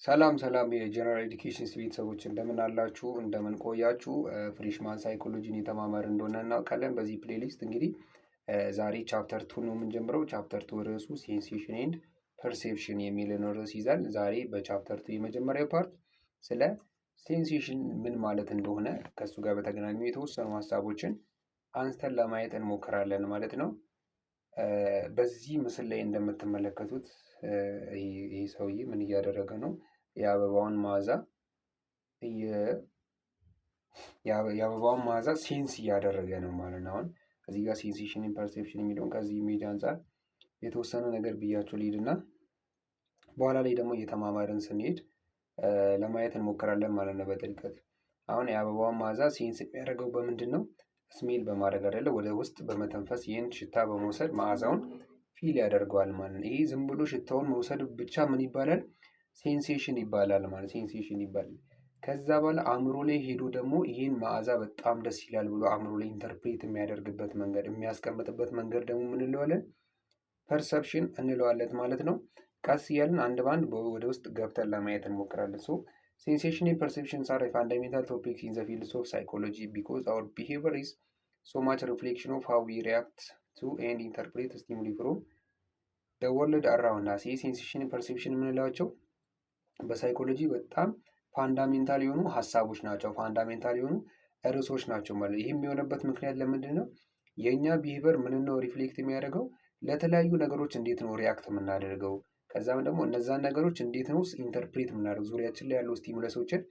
ሰላም የጀነራል ኤዱኬሽን ቤተሰቦች እንደምን አላችሁ? እንደምን ቆያችሁ? ፍሬሽማን ሳይኮሎጂን የተማማር እንደሆነ እናውቃለን። በዚህ ፕሌሊስት እንግዲህ ዛሬ ቻፕተር ቱ ነው የምንጀምረው። ቻፕተር ቱ ርዕሱ ሴንሴሽን ኤንድ ፐርሴፕሽን የሚልን ርዕስ ይዛል። ዛሬ በቻፕተር ቱ የመጀመሪያው ፓርት ስለ ሴንሴሽን ምን ማለት እንደሆነ ከእሱ ጋር በተገናኙ የተወሰኑ ሀሳቦችን አንስተን ለማየት እንሞክራለን ማለት ነው። በዚህ ምስል ላይ እንደምትመለከቱት ይህ ሰውዬ ምን እያደረገ ነው? የአበባውን መዓዛ ሴንስ እያደረገ ነው ማለት ነው። አሁን እዚህ ጋር ሴንሴሽን ፐርሴፕሽን የሚለውን ከዚህ ኢሜጅ አንጻር የተወሰነ ነገር ብያቸው ልሂድና በኋላ ላይ ደግሞ እየተማማርን ስንሄድ ለማየት እንሞክራለን ማለት ነው በጥልቀት። አሁን የአበባውን መዓዛ ሴንስ የሚያደርገው በምንድን ነው? ስሜል በማድረግ አይደለ? ወደ ውስጥ በመተንፈስ ይህን ሽታ በመውሰድ መዓዛውን ፊል ያደርገዋል ማለት ነው። ይሄ ዝም ብሎ ሽታውን መውሰድ ብቻ ምን ይባላል? ሴንሴሽን ይባላል ማለት ሴንሴሽን ይባላል። ከዛ በኋላ አእምሮ ላይ ሄዶ ደግሞ ይህን መዓዛ በጣም ደስ ይላል ብሎ አእምሮ ላይ ኢንተርፕሬት የሚያደርግበት መንገድ የሚያስቀምጥበት መንገድ ደግሞ ምን እንለዋለን? ፐርሰፕሽን እንለዋለን ማለት ነው። ቀስ እያልን አንድ ባንድ ወደ ውስጥ ገብተን ለማየት እንሞክራለን። ሶ ሴንሴሽን ኤንድ ፐርሴፕሽንስ አር ፋንዳሜንታል ቶፒክስ ኢን ዘ ፊልድስ ኦፍ ሳይኮሎጂ ቢኮዝ አወር ቢሄቪየር ኢዝ ሶ ማች ሪፍሌክሽን ኦፍ ሃው ዊ ሪያክት ቱ ኤንድ ኢንተርፕሬት ስቲሙሊ ፍሮም ዘ ወርልድ አራውንድ አስ። ይህ ሴንሴሽን ፐርሴፕሽን የምንላቸው በሳይኮሎጂ በጣም ፋንዳሜንታል የሆኑ ሀሳቦች ናቸው። ፋንዳሜንታል የሆኑ ርዕሶች ናቸው ማለት። ይህም የሆነበት ምክንያት ለምንድን ነው? የእኛ ቢሄቨር ምን ነው ሪፍሌክት የሚያደርገው ለተለያዩ ነገሮች እንዴት ነው ሪያክት የምናደርገው፣ ከዛም ደግሞ እነዛን ነገሮች እንዴት ነው ኢንተርፕሬት የምናደርገው፣ ዙሪያችን ላይ ያሉ ስቲሙለሶችን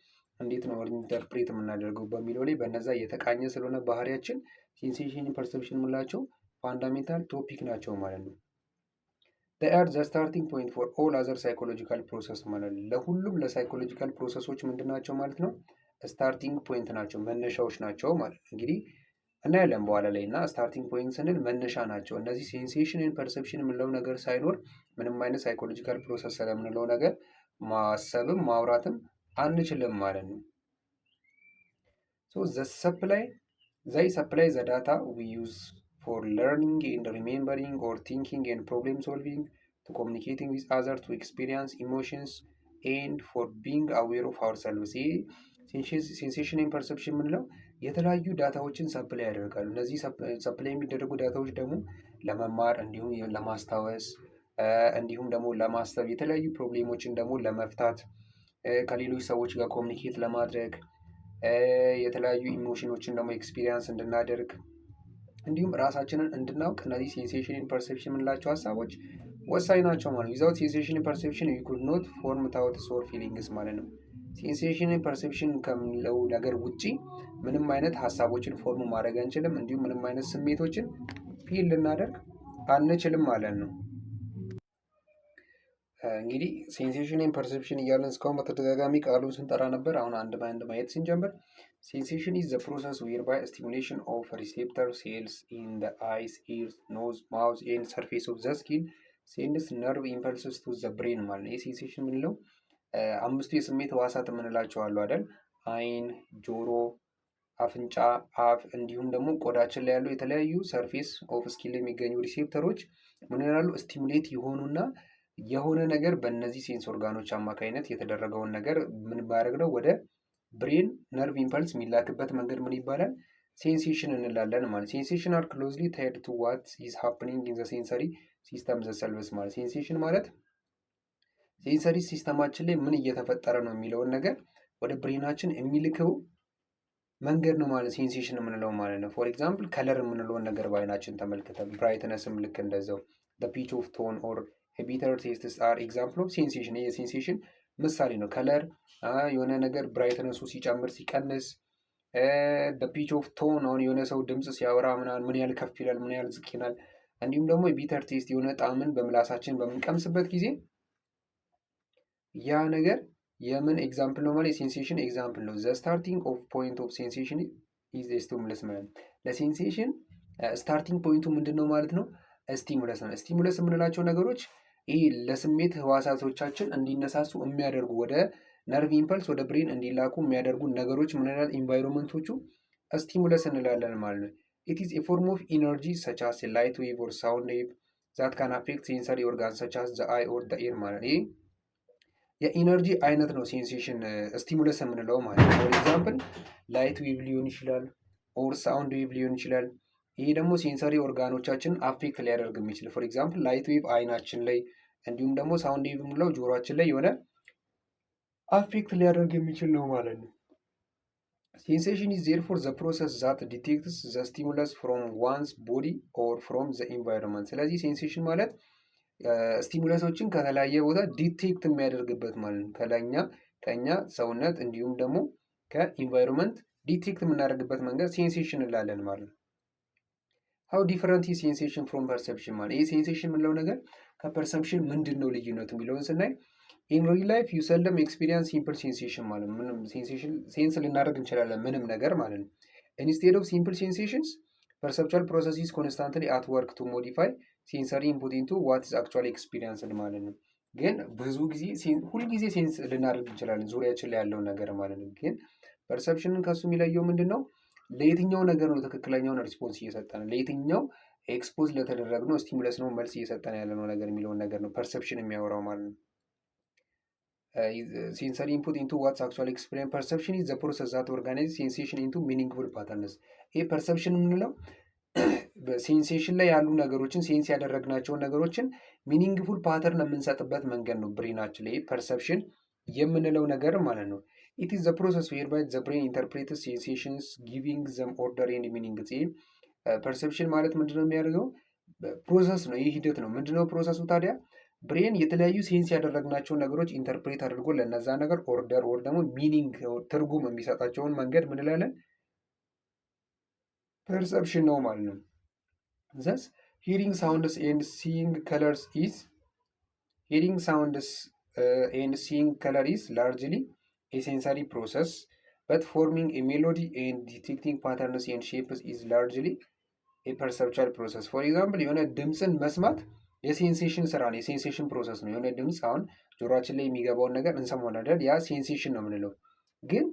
እንዴት ነው ኢንተርፕሬት የምናደርገው በሚለው ላይ በነዛ የተቃኘ ስለሆነ ባህሪያችን ሴንሴሽን ፐርሰፕሽን የምንላቸው ፋንዳሜንታል ቶፒክ ናቸው ማለት ነው። they are the starting point for all other psychological process ማለት ነው። ለሁሉም ለሳይኮሎጂካል ፕሮሰሶች ምንድን ናቸው ማለት ነው? ስታርቲንግ ፖይንት ናቸው፣ መነሻዎች ናቸው ማለት ነው። እንግዲህ እናያለን በኋላ ላይ እና ስታርቲንግ ፖይንት ስንል መነሻ ናቸው። እነዚህ ሴንሴሽን ኤንድ ፐርሰፕሽን የምንለው ነገር ሳይኖር ምንም አይነት ሳይኮሎጂካል ፕሮሰስ ስለምንለው ነገር ማሰብም ማውራትም አንችልም ማለት ነው። ሶ they supply the data we use for learning and remembering or thinking and problem solving, to communicating with others, to experience emotions and for being aware of ourselves። ሴንሴሽን ኤንድ ፐርሰፕሽን የምንለው የተለያዩ ዳታዎችን ሰፕላይ ያደርጋሉ። እነዚህ ሰፕላይ የሚደረጉ ዳታዎች ደግሞ ለመማር እንዲሁም ለማስታወስ እንዲሁም ደግሞ ለማሰብ የተለያዩ ፕሮብሌሞችን ደግሞ ለመፍታት ከሌሎች ሰዎች ጋር ኮሚኒኬት ለማድረግ የተለያዩ ኢሞሽኖችን ደግሞ ኤክስፒሪየንስ እንድናደርግ እንዲሁም ራሳችንን እንድናውቅ እነዚህ ሴንሴሽን ኤንድ ፐርሴፕሽን የምንላቸው ሀሳቦች ወሳኝ ናቸው ማለት ነው። ዊዛውት ሴንሴሽን ኤንድ ፐርሴፕሽን ዊ ኩድ ኖት ፎርም ታውትስ ኦር ፊሊንግስ ማለት ነው። ሴንሴሽን ኤንድ ፐርሴፕሽን ከምንለው ነገር ውጪ ምንም አይነት ሀሳቦችን ፎርም ማድረግ አንችልም፣ እንዲሁም ምንም አይነት ስሜቶችን ፊል ልናደርግ አንችልም ማለት ነው። እንግዲህ ሴንሴሽን ኤንድ ፐርሴፕሽን እያለን እስካሁን በተደጋጋሚ ቃሉን ስንጠራ ነበር። አሁን አንድ በአንድ ማየት ስንጀምር ሴንሴሽን ኢዝ ዘ ፕሮሰስ ዌርባይ ስቲሙሌሽን ኦፍ ሪሴፕተር ሴልስ ኢን ዘ አይስ ኢርስ ኖዝ ማውዝ ኤንድ ሰርፌስ ኦፍ ዘ ስኪን ሴንድስ ነርቭ ኢምፐልስስ ቱ ዘ ብሬን ማለት ነው። ይህ ሴንሴሽን የምንለው አምስቱ የስሜት ህዋሳት የምንላቸው አሉ አይደል? አይን፣ ጆሮ፣ አፍንጫ፣ አፍ እንዲሁም ደግሞ ቆዳችን ላይ ያሉ የተለያዩ ሰርፌስ ኦፍ ስኪን ላይ የሚገኙ ሪሴፕተሮች ምን ይላሉ? ስቲሙሌት የሆኑና የሆነ ነገር በእነዚህ ሴንስ ኦርጋኖች አማካኝነት የተደረገውን ነገር ምን ባያደርግ ነው ወደ ብሬን ነርቭ ኢምፐልስ የሚላክበት መንገድ ምን ይባላል? ሴንሴሽን እንላለን ማለት። ሴንሴሽን አር ክሎዝሊ ታይድ ቱ ዋት ኢዝ ሃፕኒንግ ኢን ዘ ሴንሰሪ ሲስተም ዘሰልቭስ ማለት። ሴንሴሽን ማለት ሴንሰሪ ሲስተማችን ላይ ምን እየተፈጠረ ነው የሚለውን ነገር ወደ ብሬናችን የሚልከው መንገድ ነው ማለት ሴንሴሽን የምንለው ማለት ነው። ፎር ኤግዛምፕል ከለር የምንለውን ነገር በአይናችን ተመልክተን ብራይትነስም ልክ እንደዛው ፒች ኦፍ ቶን ኦር ቢተር ቴስትስ አር ኤግዛምፕል ኦፍ ሴንሴሽን። የሴንሴሽን ምሳሌ ነው። ከለር የሆነ ነገር ብራይትነሱ ሲጨምር ሲቀንስ፣ ፒች ኦፍ ቶን አሁን የሆነ ሰው ድምፅ ሲያወራ ምናምን ምን ያህል ከፍ ይላል ምን ያህል ዝቅ ይላል። እንዲሁም ደግሞ የቢተር ቴስት የሆነ ጣዕምን በምላሳችን በምንቀምስበት ጊዜ ያ ነገር የምን ኤግዛምፕል ነው ማለት የሴንሴሽን ኤግዛምፕል ነው። ዘ ስታርቲንግ ኦፍ ፖይንት ኦፍ ሴንሴሽን ኢዝ ስቲሙለስ ማለት ለሴንሴሽን ስታርቲንግ ፖይንቱ ምንድን ነው ማለት ነው? ስቲሙለስ ነው። ስቲሙለስ የምንላቸው ነገሮች ይህ ለስሜት ህዋሳቶቻችን እንዲነሳሱ የሚያደርጉ ወደ ነርቭ ኢምፐልስ ወደ ብሬን እንዲላኩ የሚያደርጉ ነገሮች ምን ይላል? ኢንቫይሮንመንቶቹ ስቲሙለስ እንላለን ማለት ነው። ኢት ኢዝ ኤ ፎርም ኦፍ ኢነርጂ ሰች አስ ላይት ዌቭ ኦር ሳውንድ ዌቭ ዛት ካን አፌክት ሴንሰሪ ኦርጋን ሰች አስ ዘ አይ ኦር ዘ ኤር ማለት ይህ የኢነርጂ አይነት ነው ሴንሴሽን ስቲሙለስ የምንለው ማለት ነው። ፎር ኤግዛምፕል ላይት ዌቭ ሊሆን ይችላል፣ ኦር ሳውንድ ዌቭ ሊሆን ይችላል። ይሄ ደግሞ ሴንሰሪ ኦርጋኖቻችን አፌክት ሊያደርግ የሚችል ፎር ኤግዛምፕል ላይት ዌቭ አይናችን ላይ እንዲሁም ደግሞ ሳውንድ ዌቭ የምንለው ጆሮአችን ላይ የሆነ አፌክት ሊያደርግ የሚችል ነው ማለት ነው። ሴንሴሽን ኢዝ ዜርፎር ዘ ፕሮሰስ ዛት ዲቴክትስ ዘ ስቲሙለስ ፍሮም ዋንስ ቦዲ ኦር ፍሮም ዘ ኢንቫይሮንመንት። ስለዚህ ሴንሴሽን ማለት ስቲሙለሶችን ከተለያየ ቦታ ዲቴክት የሚያደርግበት ማለት ነው። ከኛ ሰውነት እንዲሁም ደግሞ ከኢንቫይሮንመንት ዲቴክት የምናደርግበት መንገድ ሴንሴሽን እንላለን ማለት ነው። ሀው ዲፈረንት ሴንሴሽን ፍሮም ፐርሰፕሽን ማለት ይህ ሴንሴሽን የምንለው ነገር ከፐርሰፕሽን ምንድን ነው ልዩነቱ የሚለውን ስናይ ኢን ሪል ላይፍ ዩ ሰልደም ኤክስፒሪየንስ ሲምፕል ሴንሴሽን ማለት ነው። ምንም ሴንሴሽን ሴንስ ልናደርግ እንችላለን ምንም ነገር ማለት ነው። ኢንስቴድ ኦፍ ሲምፕል ሴንሴሽንስ ፐርሰፕቹዋል ፕሮሰስ ኮንስታንትሊ አት ወርክ ቱ ሞዲፋይ ሴንሰሪ ኢንፑት ኢንቱ ዋት ኢዝ አክቹዋሊ ኤክስፒሪየንስድ ማለት ነው። ግን ብዙ ጊዜ ሁልጊዜ ሴንስ ልናደርግ እንችላለን ዙሪያችን ላይ ያለውን ነገር ማለት ነው። ግን ፐርሰፕሽንን ከሱ የሚለየው ምንድን ነው? ለየትኛው ነገር ነው ትክክለኛውን ሪስፖንስ እየሰጠን ለየትኛው ኤክስፖዝ ለተደረግነው ስቲሙለስ ነው መልስ እየሰጠን ያለነው ነገር የሚለውን ነገር ነው ፐርሰፕሽን የሚያወራው ማለት ነው። ሴንሰሪ ኢንፑት ኢንቱ ዋትስ አክቹዋሊ ኤክስፒሪየንስ ፐርሰፕሽን ኢዝ ዘ ፕሮሰስ ዛት ኦርጋናይዝ ሴንሴሽን ኢንቱ ሚኒንግፉል ፓተርንስ። ይሄ ፐርሰፕሽን የምንለው በሴንሴሽን ላይ ያሉ ነገሮችን ሴንስ ያደረግናቸውን ነገሮችን ሚኒንግፉል ፓተርን የምንሰጥበት መንገድ ነው ብሬናችን ላይ ፐርሰፕሽን የምንለው ነገር ማለት ነው። ኢት ኢዝ ዘ ፕሮሰስ ዌርባይ ዘ ብሬን ኢንተርፕሬትስ ሴንሴሽንስ ጊቪንግ ዘም ኦርደር ኤንድ ሚኒንግ። ፐርሰፕሽን ማለት ምንድነው የሚያደርገው? ፕሮሰስ ነው። ይህ ሂደት ነው። ምንድነው ፕሮሰሱ ታዲያ? ብሬን የተለያዩ ሴንስ ያደረግናቸውን ነገሮች ኢንተርፕሬት አድርጎ ለነዛ ነገር ኦርደር ወር ደግሞ ሚኒንግ ትርጉም የሚሰጣቸውን መንገድ ምን እንላለን? ፐርሰፕሽን ነው ማለት ነው። ዘስ ሂሪንግ ሳውንድስ ኤንድ ሲይንግ ከለርስ ኢዝ ሂሪንግ ሳውንድስ ኤንድ ሲይንግ ከለር ኢዝ ላርጅሊ ኤ ሴንሰሪ ፕሮሰስ በት ፎርሚንግ ኤ ሜሎዲ ኤንድ ዲቴክቲንግ ፓተርንስ ኤንድ ሼፕስ ኢዝ ላርጅሊ ኤ ፐርሰፕቹዋል ፕሮሰስ። ፎር ኤግዛምፕል የሆነ ድምፅን መስማት የሴንሴሽን ስራ ነው፣ የሴንሴሽን ፕሮሰስ ነው። የሆነ ድምፅ አሁን ጆሮአችን ላይ የሚገባውን ነገር እንሰማለን፣ ያ ሴንሴሽን ነው የምንለው። ግን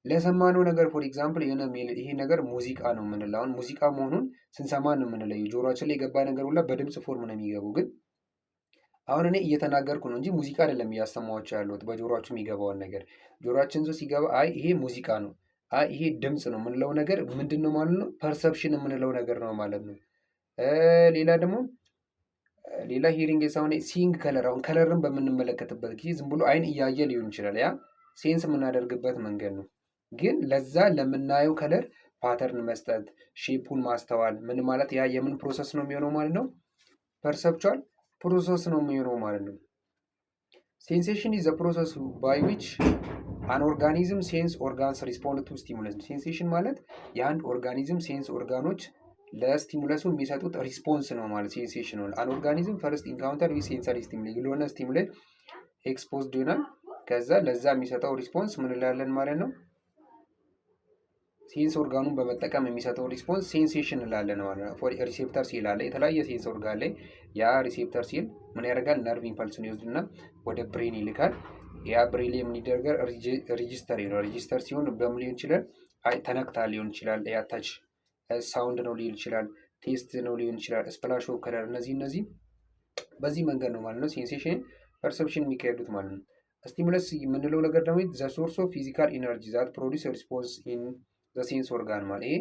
ለሰማነው ነገር ፎር ኤግዛምፕል የሆነ ይሄ ነገር ሙዚቃ ነው የምንለው። አሁን ሙዚቃ መሆኑን ስንሰማ ነው የምንለው። ጆሮአችን ላይ የገባ ነገር ሁላ በድምፅ ፎርም ነው የሚገቡ። ግን አሁን እኔ እየተናገርኩ ነው እንጂ ሙዚቃ አይደለም እያሰማኋቸው ያለሁት። በጆሮአችሁ የሚገባውን ነገር ጆሮአችን ውስጥ ሲገባ አይ ይሄ ሙዚቃ ነው፣ አይ ይሄ ድምፅ ነው የምንለው ነገር ምንድን ነው ማለት ነው? ፐርሰፕሽን የምንለው ነገር ነው ማለት ነው። ሌላ ደግሞ ሌላ ሂሪንግ የሳሁን ሲንግ ከለር፣ አሁን ከለርን በምንመለከትበት ጊዜ ዝም ብሎ አይን እያየ ሊሆን ይችላል። ያ ሴንስ የምናደርግበት መንገድ ነው። ግን ለዛ ለምናየው ከለር ፓተርን መስጠት፣ ሼፑን ማስተዋል ምን ማለት ያ የምን ፕሮሰስ ነው የሚሆነው ማለት ነው? ፐርሰፕቹዋል ፕሮሰስ ነው የሚሆነው ማለት ነው። ሴንሴሽን ኢዝ ዘ ፕሮሰስ ባይ ዊች አን ኦርጋኒዝም ሴንስ ኦርጋንስ ሪስፖንድ ቱ ስቲሙለስ። ሴንሴሽን ማለት የአንድ ኦርጋኒዝም ሴንስ ኦርጋኖች ለስቲሙለሱ የሚሰጡት ሪስፖንስ ነው ማለት ሴንሴሽን ነው። አን ኦርጋኒዝም ፈርስት ኢንካውንተር ዊ ሴንሰሪ ስቲሙላይ ለሆነ ስቲሙላይ ኤክስፖዝድ ይሆናል። ከዛ ለዛ የሚሰጠው ሪስፖንስ ምን እንላለን ማለት ነው? ሴንስ ኦርጋኑን በመጠቀም የሚሰጠው ሪስፖንስ ሴንሴሽን እንላለን ማለት ነው። ሪሴፕተር ሴል አለ የተለያየ ሴንስ ኦርጋን ላይ። ያ ሪሴፕተር ሴል ምን ያደርጋል? ነርቭ ኢምፐልስን ይወስድና ወደ ብሬን ይልካል። ያ ብሬን ላይ ምን ይደረጋል? ሬጂስተር ይሆናል። ሬጂስተር ሲሆን በምን ሊሆን ይችላል? አይ ተነክታ ሊሆን ይችላል። ያ ታች ሳውንድ ነው ሊሆን ይችላል። ቴስት ነው ሊሆን ይችላል። ስፕላሽ ኦፍ ከለር። እነዚህ በዚህ መንገድ ነው ማለት ነው ሴንሴሽን ፐርሰፕሽን የሚካሄዱት ማለት ነው። ስቲሙለስ የምንለው ነገር ደግሞ ዘ ሶርስ ኦፍ ፊዚካል ኢነርጂ ዛት ፕሮዲስ ሪስፖንስ ኢን ዘ ሴንስ ኦርጋን ማለት ይሄ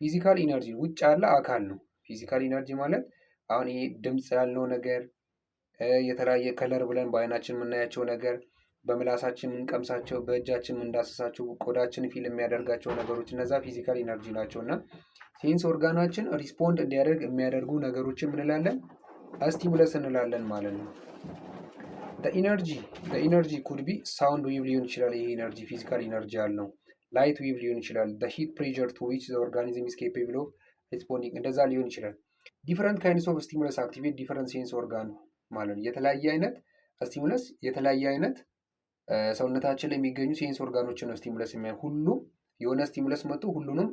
ፊዚካል ኢነርጂ ውጭ ያለ አካል ነው። ፊዚካል ኢነርጂ ማለት አሁን ይሄ ድምፅ ያልነው ነገር፣ የተለያየ ከለር ብለን በአይናችን የምናያቸው ነገር፣ በምላሳችን የምንቀምሳቸው፣ በእጃችን የምንዳስሳቸው፣ ቆዳችን ፊል የሚያደርጋቸው ነገሮች እነዛ ፊዚካል ኢነርጂ ናቸው። እና ሴንስ ኦርጋናችን ሪስፖንድ እንዲያደርግ የሚያደርጉ ነገሮችን ምንላለን? ስቲሙለስ እንላለን ማለት ነው። ኢነርጂ ኩድ ቢ ሳውንድ ዌቭ ሊሆን ይችላል። ይሄ ኢነርጂ ፊዚካል ኢነርጂ ያልነው ላይት ዌቭ ሊሆን ይችላል። ሂት ፕሬዠር ቱ ዊች ኦርጋኒዝም ኢዝ ኬፓብል ኦፍ ሪስፖንዲንግ እንደዛ ሊሆን ይችላል። ዲፈረንት ካይንድስ ኦፍ ስቲሙለስ አክቲቬት ዲፈረንት ሴንስ ኦርጋን ማለት ነው። የተለያየ አይነት ስቲሙለስ የተለያየ አይነት ሰውነታችን ላይ የሚገኙ ሴንስ ኦርጋኖችን ነው ስቲሙለስ የሚያደርግ። ሁሉም የሆነ ስቲሙለስ መጥቶ ሁሉንም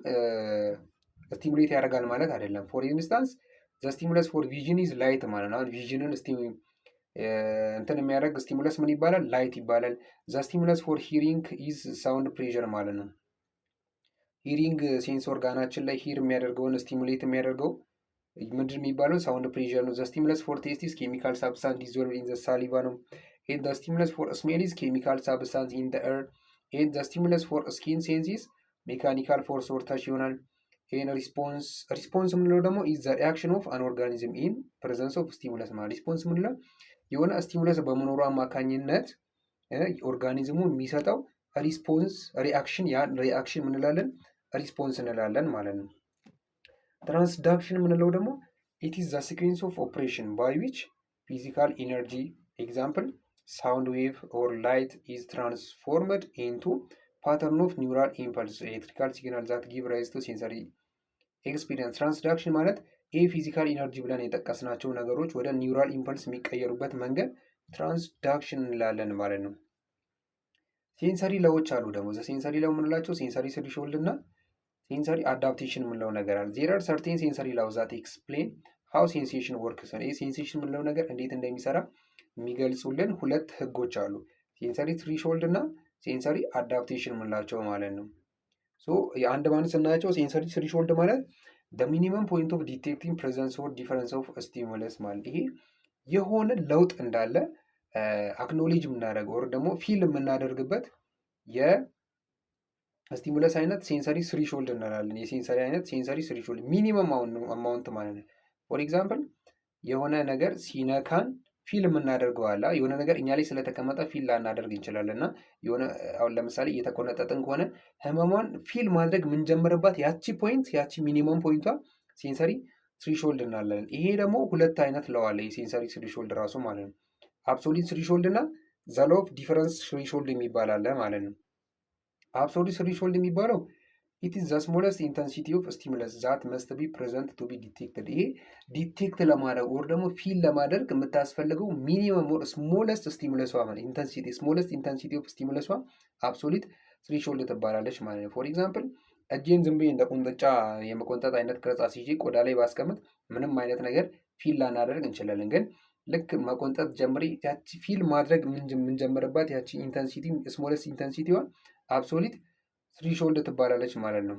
ስቲሙሌት ያደርጋል ማለት አይደለም። ፎር ኢንስታንስ ዘ ስቲሙለስ ፎር ቪዥን ኢዝ ላይት ማለት ነው። አሁን ቪዥንን እንትን የሚያደርግ ስቲሙለስ ምን ይባላል? ላይት ይባላል። ዘ ስቲሙለስ ፎር ሂሪንግ ኢዝ ሳውንድ ፕሬዠር ማለት ነው። ሂሪንግ ሴንስ ኦርጋናችን ላይ ሂር የሚያደርገውን ስቲሙሌት የሚያደርገው ምንድን የሚባለው? ሳውንድ ፕሬዠር ነው። ዘ ስቲሙለስ ፎር ቴስት ኢዝ ኬሚካል ሳብስታንስ ዲዞልቭድ ኢን ዘ ሳሊቫ ነው። ኤንድ ዘ ስቲሙለስ ፎር ስሜል ኢዝ ኬሚካል ሳብስታንስ ኢን ዘ ኤር ኤንድ ዘ ስቲሙለስ ፎር ስኪን ሴንስ ኢዝ ሜካኒካል ፎርስ ኦር ተች ይሆናል። ይህን ሪስፖንስ የምንለው ደግሞ ኢዝ ዘ ሪአክሽን ኦፍ አን ኦርጋኒዝም ኢን ፕሬዘንስ ኦፍ ስቲሙለስ ማለት ሪስፖንስ የምንለው የሆነ ስቲሙለስ በመኖሩ አማካኝነት ኦርጋኒዝሙ የሚሰጠው ሪስፖንስ ሪአክሽን፣ ያን ሪአክሽን ምንላለን ሪስፖንስ እንላለን ማለት ነው። ትራንስዳክሽን የምንለው ደግሞ ኢት ኢዝ ዘ ሲኩዌንስ ኦፍ ኦፕሬሽን ባይ ዊች ፊዚካል ኢነርጂ ኤግዛምፕል ሳውንድ ዌቭ ኦር ላይት ኢዝ ትራንስፎርምድ ኢንቱ ፓተርን ኦፍ ኒውራል ኢምፐልስ ኤሌክትሪካል ሲግናል ዛት ጊቭ ራይዝ ቱ ሴንሰሪ ኤክስፒሪየንስ። ትራንስዳክሽን ማለት ይህ ፊዚካል ኢነርጂ ብለን የጠቀስናቸው ነገሮች ወደ ኒውራል ኢምፐልስ የሚቀየሩበት መንገድ ትራንስዳክሽን እንላለን ማለት ነው። ሴንሰሪ ለዎች አሉ ደግሞ ሴንሰሪ ለው የምንላቸው ሴንሰሪ ስሪሾልድ እና ሴንሰሪ አዳፕቴሽን የምንለው ነገር አለ። ዜር አር ሰርቴን ሴንሰሪ ላው ዛት ኤክስፕሌን ሃው ሴንሴሽን ወርክስ። ይህ ሴንሴሽን የምንለው ነገር እንዴት እንደሚሰራ የሚገልጹልን ሁለት ህጎች አሉ። ሴንሰሪ ትሪሾልድ እና ሴንሰሪ አዳፕቴሽን የምንላቸው ማለት ነው። ሶ የአንድ ማለት ስናያቸው ሴንሰሪ ትሪሾልድ ማለት ሚኒመም ፖይንት ኦፍ ዲቴክቲንግ ፕሬዘንስ ኦር ዲፈረንስ ኦፍ ስቲሙለስ ማለት ይሄ የሆነ ለውጥ እንዳለ አክኖሌጅ የምናደርገው ወር ደግሞ ፊል የምናደርግበት የስቲሙለስ አይነት ሴንሰሪ ስሪሾልድ እንላለን። የሴንሰሪ አይነት ሴንሰሪ ስሪሾልድ ሚኒመም አማውንት ማለት ነው። ፎር ኤግዛምፕል የሆነ ነገር ሲነካን ፊል የምናደርገው አለ። የሆነ ነገር እኛ ላይ ስለተቀመጠ ፊል ላናደርግ እንችላለን እና የሆነ አሁን ለምሳሌ እየተቆነጠጥን ከሆነ ህመሟን ፊል ማድረግ የምንጀምርባት ያቺ ፖይንት ያቺ ሚኒመም ፖይንቷ ሴንሰሪ ስሪሾልድ እናለን። ይሄ ደግሞ ሁለት አይነት ለው አለ የሴንሰሪ ስሪሾልድ ራሱ ማለት ነው። አብሶሊት ስሪሾልድ እና ዘ ሎው ኦፍ ዲፈረንስ ስሪሾልድ የሚባል አለ ማለት ነው። አብሶሊት ስሪሾልድ የሚባለው ኢት ኢዝ ዘ ስሞለስት ኢንተንሲቲ ኦፍ ስቲሙለስ ዛት መስት ቢ ፕሬዘንት ቱ ቢ ዲቴክትድ። ይሄ ዲቴክት ለማድረግ ወር ደግሞ ፊል ለማድረግ የምታስፈልገው ሚኒመም ወር ስሞለስት ስቲሙለሷ ማለት ኢንተንሲቲ ስሞለስት ኢንተንሲቲ ኦፍ ስቲሙለሷ አብሶሊት ስሪሾልድ ትባላለች ማለት ነው። ፎር ኤግዛምፕል እጄን ዝም ብዬ እንደ ቁንጥጫ የመቆንጠጥ አይነት ቅርጽ አስይዤ ቆዳ ላይ ባስቀምጥ ምንም አይነት ነገር ፊል ላናደርግ እንችላለን። ግን ልክ መቆንጠጥ ጀምሬ ያቺ ፊል ማድረግ የምንጀምርባት ያቺ ኢንተንሲቲ ስሞለስት ኢንተንሲቲዋን አብሶሊት ስሪሾልድ ትባላለች ማለት ነው።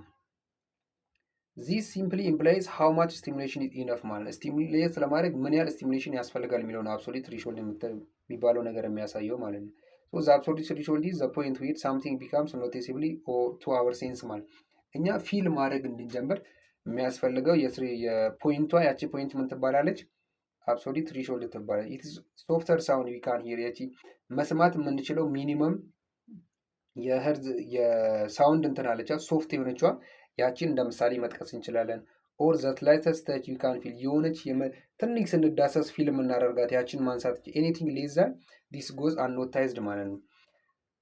ዚስ ሲምፕሊ ኢምፕላይዝ ሃው ማች ስቲሙሌሽን ኢዝ ኢነፍ ማለት ስቲሙሌት ለማድረግ ምን ያህል ስቲሙሌሽን ያስፈልጋል የሚለውን አብሶሊት ስሪሾልድ የሚባለው ነገር የሚያሳየው ማለት ነው። ሶ ዘ አብሶሊት ስሪሾልድ ኢዝ ዘ ፖይንት ዌር ሳምቲንግ ቢካምስ ኖቲስብሊ ቱ አወር ሴንስ ማለት እኛ ፊል ማድረግ እንድንጀምር የሚያስፈልገው የፖይንቷ ያቺ ፖይንት ምን ትባላለች? አብሶሊት ስሪሾልድ ትባላለች። ኢት ኢዝ ሶፍተር ሳውንድ ዊ ካን ሂር ያቺ መስማት የምንችለው ሚኒመም የህርዝ የሳውንድ እንትን አለቻ ሶፍት የሆነችዋ ያቺን እንደ ምሳሌ መጥቀስ እንችላለን። ኦር ዘት ላይተስት ተች ዩ ካን ፊል የሆነች ትንሽ ስንዳሰስ ፊልም እናደርጋት ያችን ማንሳት ኤኒቲንግ ሌስ ዛን ዲስ ጎዝ አንኖታይዝድ ማለት ነው።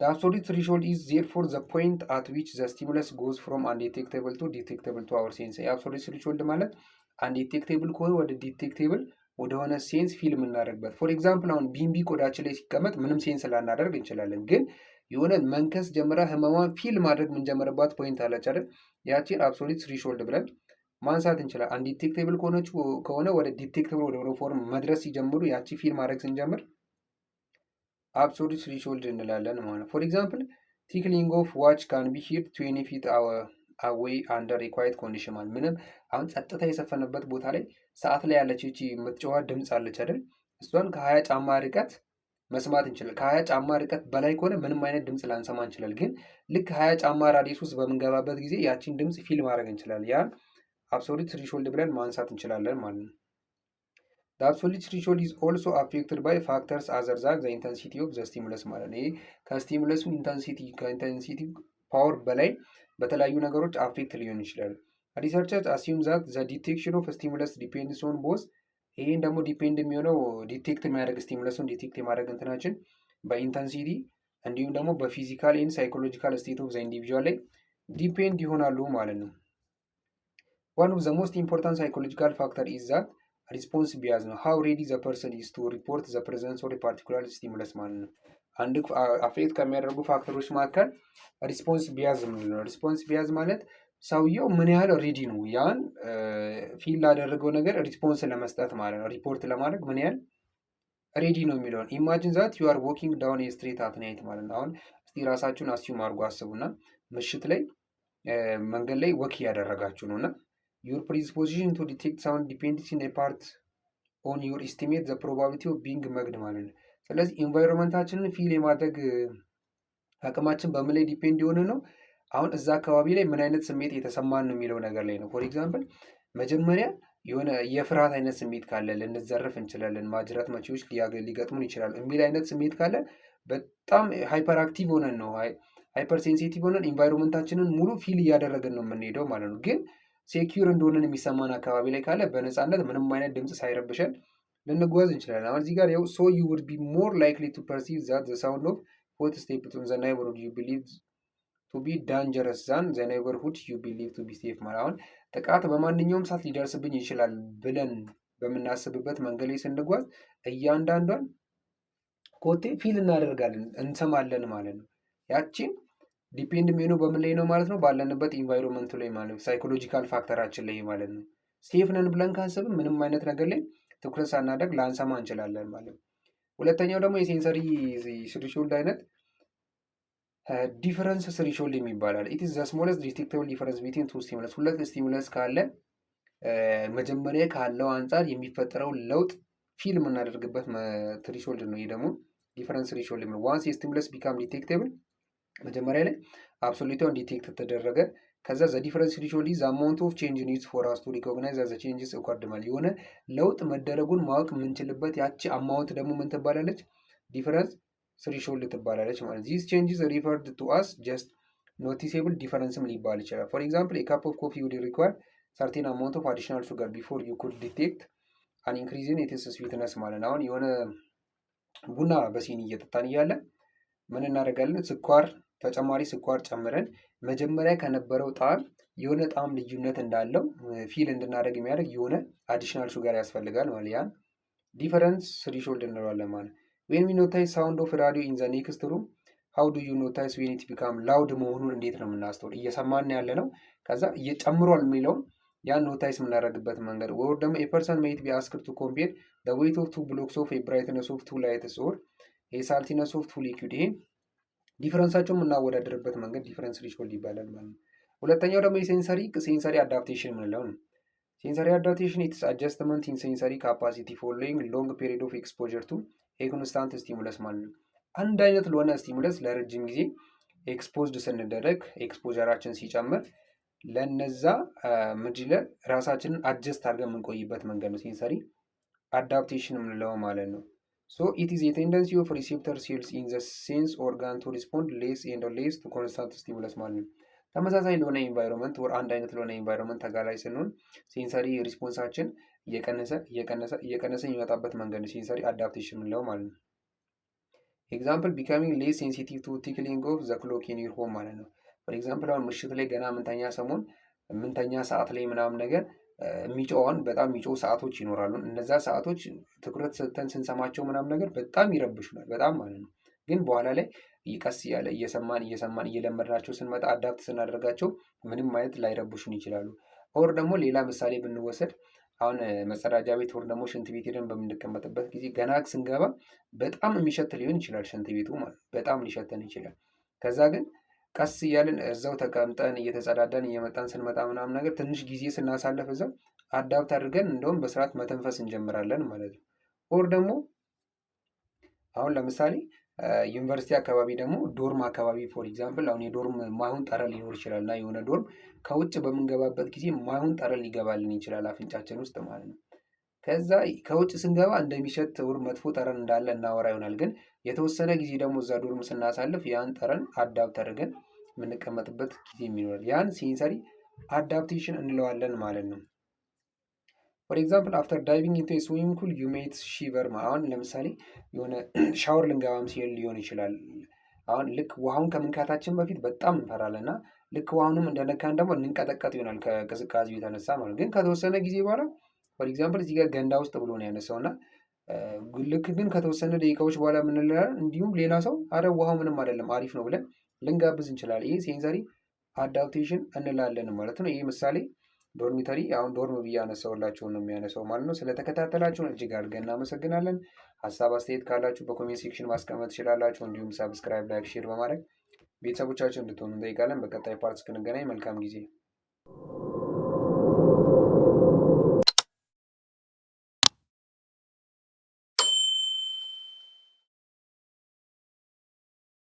The absolute threshold is therefore the point at which the stimulus goes from undetectable to detectable to our sense. የአብሶሉት threshold ማለት undetectable ከሆነ ወደ ዲቴክቴብል ወደሆነ ሴንስ ፊልም እናደርግበት። ፎር ኤግዛምፕል አሁን ቢምቢ ቆዳችን ላይ ሲቀመጥ ምንም ሴንስ ላናደርግ እንችላለን። ግን የሆነ መንከስ ጀምራ ህመሟን ፊል ማድረግ የምንጀምርባት ፖይንት አለች አይደል? ያቺን አብሶሉት threshold ብለን ማንሳት እንችላለን። አንዲቴክቴብል ከሆነ ወደ ዲቴክቴብል ወደ ፎርም መድረስ ሲጀምሩ ያቺ ፊል ማድረግ ስንጀምር አብሶሉት threshold እንላለን ማለት ነው። ፎር ኤግዛምፕል ቲክሊንግ ኦፍ ዋች ካን ቢ ሂርድ 20 ፊት አዌይ አንደር ኳይት ኮንዲሽን ማለት ምንም አሁን ጸጥታ የሰፈነበት ቦታ ላይ ሰዓት ላይ ያለች እቺ የምትጮዋ ድምፅ አለች አይደል? እሷን ከ20 ጫማ ርቀት መስማት እንችላለን። ከ20 ጫማ ርቀት በላይ ከሆነ ምንም አይነት ድምፅ ላንሰማ እንችላለን። ግን ልክ 20 ጫማ ራዲየስ ውስጥ በምንገባበት ጊዜ ያቺን ድምፅ ፊል ማድረግ እንችላለን። ያን አብሶሉት threshold ብለን ማንሳት እንችላለን ማለት ነው። The absolute threshold is also affected by factors other than the intensity of the stimulus ማለት ነው። ይሄ ከስቲሙለሱ ከኢንተንሲቲ ፓወር በላይ በተለያዩ ነገሮች አፌክት ሊሆን ይችላል። ሪሰርቸርስ assume that the detection of stimulus depends on both ይሄን ደግሞ ዲፔንድ የሚሆነው ዲቴክት የሚያደርግ ስቲሙለሱን ዲቴክት የማድረግ እንትናችን በኢንተንሲቲ እንዲሁም ደግሞ በፊዚካል ኤንድ ሳይኮሎጂካል ስቴት ኦፍ ዘ ኢንዲቪዥዋል ላይ ዲፔንድ ይሆናሉ ማለት ነው። one of the most important psychological factor is that ሪስፖንስ ቢያዝ ነው። ሃው ሬዲ ዘ ፐርሰን ኢዝ ቱ ሪፖርት ዘ ፕሬዘንስ ኦፍ ፓርቲኩላር ስቲሙለስ ማለት ነው። አንድ አፌክት ከሚያደርጉ ፋክተሮች መካከል ሪስፖንስ ቢያዝ የምንለው። ሪስፖንስ ቢያዝ ማለት ሰውየው ምን ያህል ሬዲ ነው ያን ፊል ላደረገው ነገር ሪስፖንስ ለመስጠት ማለት ነው። ሪፖርት ለማድረግ ምን ያህል ሬዲ ነው የሚለውን ኢማጂን ዛት ዩ አር ዎኪንግ ዳውን ኤ ስትሬት አት ናይት ማለት ነው። አሁን እስቲ ራሳችሁን አስዩም አድርጎ አስቡና ምሽት ላይ መንገድ ላይ ወክ እያደረጋችሁ ነው እና your predisposition to detect sound depends in a part on your estimate the probability of being mugged ማለት ነው። ስለዚህ ኢንቫይሮንመንታችንን ፊል የማድረግ አቅማችን በምን ላይ ዲፔንድ የሆነ ነው? አሁን እዛ አካባቢ ላይ ምን አይነት ስሜት የተሰማን ነው የሚለው ነገር ላይ ነው። ፎር ኤግዛምፕል መጀመሪያ የሆነ የፍርሃት አይነት ስሜት ካለ ልንዘረፍ እንችላለን፣ ማጅራት መቺዎች ሊገጥሙን ይችላሉ የሚል አይነት ስሜት ካለ በጣም ሃይፐር አክቲቭ ሆነን ነው ሃይፐር ሴንሲቲቭ ሆነን ኢንቫይሮንመንታችንን ሙሉ ፊል እያደረግን ነው የምንሄደው ማለት ነው። ግን ሴኪዩር እንደሆነን የሚሰማን አካባቢ ላይ ካለ በነፃነት ምንም አይነት ድምፅ ሳይረብሸን ልንጓዝ እንችላለን። አሁን እዚህ ጋር ያው ሶ ዩ ውድ ቢ ሞር ላይክሊ ቱ ፐርሲቭ ዛት ዘ ሳውንድ ኦፍ ፎት ስቴፕ ኦን ዘ ናይበርሁድ ዩ ቢሊቭ ቱ ቢ ዳንጀረስ ዛን ዘ ናይበርሁድ ዩ ቢሊቭ ቱ ቢ ሴፍ ማለት አሁን ጥቃት በማንኛውም ሰዓት ሊደርስብኝ ይችላል ብለን በምናስብበት መንገድ ላይ ስንጓዝ እያንዳንዷን ኮቴ ፊል እናደርጋለን እንሰማለን ማለት ነው። ያቺን ዲፔንድ የሚሆነው በምን ላይ ነው ማለት ነው? ባለንበት ኢንቫይሮንመንቱ ላይ ማለት ነው። ሳይኮሎጂካል ፋክተራችን ላይ ማለት ነው። ሴፍ ነን ብለን ካስብን ምንም አይነት ነገር ላይ ትኩረት ሳናደርግ ላንሰማ እንችላለን ማለት ነው። ሁለተኛው ደግሞ የሴንሰሪ ስሪሾልድ አይነት ዲፈረንስ ስሪሾልድ የሚባላል። ኢት ኢዝ ዘ ስሞለስት ዲቴክተብል ዲፈረንስ ቢትዊን ቱ ስቲሙለስ። ሁለት ስቲሙለስ ካለ መጀመሪያ ካለው አንጻር የሚፈጠረው ለውጥ ፊል የምናደርግበት ትሪሾልድ ነው። ይህ ደግሞ ዲፈረንስ ትሪሾልድ ነው። ዋንስ የስቲሙለስ ቢካም ዲቴክተብል መጀመሪያ ላይ አብሶሉቲውን ዲቴክት ተደረገ። ከዛ ዘ ዲፈረንስ ትሪሾልድ ኢዝ አማውንት ኦፍ ቼንጅ ኒድስ ፎር አስ ቱ ሪኮግናይዝ ዘ ቼንጅስ ኦከርድ ማለት የሆነ ለውጥ መደረጉን ማወቅ የምንችልበት ያቺ አማውንት ደግሞ ምን ትባላለች? ዲፈረንስ ትሪሾልድ ትባላለች ማለት። ዚስ ቼንጅስ ሪፈርድ ቱ አስ ጀስት ኖቲሴብል ዲፈረንስም ሊባል ይችላል። ፎር ኤግዛምፕል ኤ ካፕ ኦፍ ኮፊ ውድ ሪኳር ሰርቴን አማውንት ኦፍ አዲሽናል ሹገር ቢፎር ዩ ኩድ ዲቴክት አን ኢንክሪዝ ኢን ኢትስ ስዊትነስ ማለት ነው። አሁን የሆነ ቡና በሲኒ እየጠጣን እያለ ምን እናደርጋለን? ስኳር ተጨማሪ ስኳር ጨምረን መጀመሪያ ከነበረው ጣዕም የሆነ ጣዕም ልዩነት እንዳለው ፊል እንድናደርግ የሚያደርግ የሆነ አዲሽናል ሹጋር ያስፈልጋል ማለት ያን ዲፈረንስ ትሪሾልድ እንለዋለን ማለት። ዌን ዊ ኖታይዝ ሳውንድ ኦፍ ራዲዮ ኢን ዘ ኔክስት ሩም ሃው ዱ ዩ ኖታይዝ ዌን ኢት ቢካም ላውድ መሆኑን እንዴት ነው የምናስተውል? እየሰማን ያለ ነው ከዛ እየጨምሯል የሚለውን ያን ኖታይዝ የምናደርግበት መንገድ። ወር ደግሞ ኤፐርሰን ሜይት ቢ አስክድ ቱ ኮምፔር ዘ ዌይት ኦፍ ቱ ብሎክስ ኦፍ ብራይትነስ ኦፍ ቱ ላይትስ ኦር የሳልቲነስ ኦፍ ቱ ሊኩድ ይሄ ዲፈረንሳቸው የምናወዳደርበት መንገድ ዲፈረንስ ትሪሾልድ ይባላል ማለት ነው። ሁለተኛው ደግሞ ሴንሰሪ አዳፕቴሽን የምንለው ነው። ሴንሰሪ አዳፕቴሽን ኢትስ አጀስትመንት ኢን ሴንሰሪ ካፓሲቲ ፎሎዊንግ ሎንግ ፔሪድ ኦፍ ኤክስፖዠር ቱ ኤ ኮንስታንት ስቲሙለስ ማለት ነው። አንድ አይነት ለሆነ ስቲሙለስ ለረጅም ጊዜ ኤክስፖዝድ ስንደረግ ኤክስፖዠራችን ሲጨምር ለነዛ ምድለን ራሳችንን አጀስት አድርገን የምንቆይበት መንገድ ነው ሴንሰሪ አዳፕቴሽን የምንለው ማለት ነው። So it is a tendency of receptor cells in the sense organ to respond less and less to constant stimulus ማለት ነው። ተመሳሳይ ለሆነ ኢንቫይሮንመንት ወር አንድ አይነት ለሆነ ኢንቫይሮንመንት ተጋላጭ ስንሆን ሴንሰሪ ሪስፖንሳችን እየቀነሰ የሚመጣበት መንገድ ነው ሴንሰሪ አዳፕቴሽን የምንለው ማለት ነው። ኤግዛምፕል ቢካሚንግ ሌስ ሴንሲቲቭ ቱ ቲክሊንግ ኦፍ ዘ ክሎክ ኢን ዩር ሆም ማለት ነው። ፎር ኤግዛምፕል አሁን ምሽት ላይ ገና ምንተኛ ሰዓት ላይ ምናምን ነገር የሚጮውን በጣም የሚጮው ሰዓቶች ይኖራሉ። እነዛ ሰዓቶች ትኩረት ሰጥተን ስንሰማቸው ምናምን ነገር በጣም ይረብሹናል በጣም ማለት ነው። ግን በኋላ ላይ ቀስ እያለ እየሰማን እየለመድናቸው ስንመጣ አዳፕት ስናደርጋቸው ምንም አይነት ላይረብሹን ይችላሉ። ኦር ደግሞ ሌላ ምሳሌ ብንወሰድ አሁን መጸዳጃ ቤት ወር ደግሞ ሽንት ቤት ሄደን በምንቀመጥበት ጊዜ ገና ስንገባ በጣም የሚሸት ሊሆን ይችላል ሽንት ቤቱ ማለት በጣም ሊሸተን ይችላል። ከዛ ግን ቀስ እያልን እዛው ተቀምጠን እየተጸዳዳን እየመጣን ስንመጣ ምናምን ነገር ትንሽ ጊዜ ስናሳለፍ እዛው አዳፕት አድርገን እንደውም በስርዓት መተንፈስ እንጀምራለን ማለት ነው። ኦር ደግሞ አሁን ለምሳሌ ዩኒቨርሲቲ አካባቢ ደግሞ ዶርም አካባቢ ፎር ኤግዛምፕል አሁን የዶርም ማይሆን ጠረን ሊኖር ይችላል እና የሆነ ዶርም ከውጭ በምንገባበት ጊዜ ማይሆን ጠረን ሊገባልን ይችላል አፍንጫችን ውስጥ ማለት ነው። ከዛ ከውጭ ስንገባ እንደሚሸት ወር መጥፎ ጠረን እንዳለ እናወራ ይሆናል። ግን የተወሰነ ጊዜ ደግሞ እዛ ዶርም ስናሳልፍ ያን ጠረን አዳፕት አድርገን የምንቀመጥበት ጊዜ የሚኖራል። ያን ሴንሰሪ አዳፕቴሽን እንለዋለን ማለት ነው። ፎር ኤግዛምፕል አፍተር ዳይቪንግ ኢንቱ ስዊሚንግ ፑል ዩ ሜት ሺቨር። አሁን ለምሳሌ የሆነ ሻወር ልንገባም ሲል ሊሆን ይችላል። አሁን ልክ ውሃውን ከመንካታችን በፊት በጣም እንፈራለን እና ልክ ውሃውንም እንደነካን ደግሞ እንንቀጠቀጥ ይሆናል ከቅዝቃዜው የተነሳ ማለት ግን ከተወሰነ ጊዜ በኋላ ፎር ኤግዛምፕል እዚህ ጋር ገንዳ ውስጥ ብሎ ነው ያነሳው እና ልክ ግን ከተወሰነ ደቂቃዎች በኋላ የምንላለን እንዲሁም ሌላ ሰው አረ ውሃው ምንም አይደለም አሪፍ ነው ብለን ልንጋብዝ እንችላለን። ይህ ሴንሰሪ አዳፕቴሽን እንላለን ማለት ነው። ይህ ምሳሌ ዶርሚተሪ አሁን ዶርም ብዬ ያነሳውላችሁ ነው የሚያነሳው ማለት ነው። ስለተከታተላችሁን እጅግ አድርገን እናመሰግናለን። ሀሳብ አስተያየት ካላችሁ በኮሜንት ሴክሽን ማስቀመጥ ትችላላችሁ። እንዲሁም ሰብስክራይብ፣ ላይክ፣ ሼር በማድረግ ቤተሰቦቻችን እንድትሆኑ እንጠይቃለን። በቀጣይ ፓርት እስክንገናኝ መልካም ጊዜ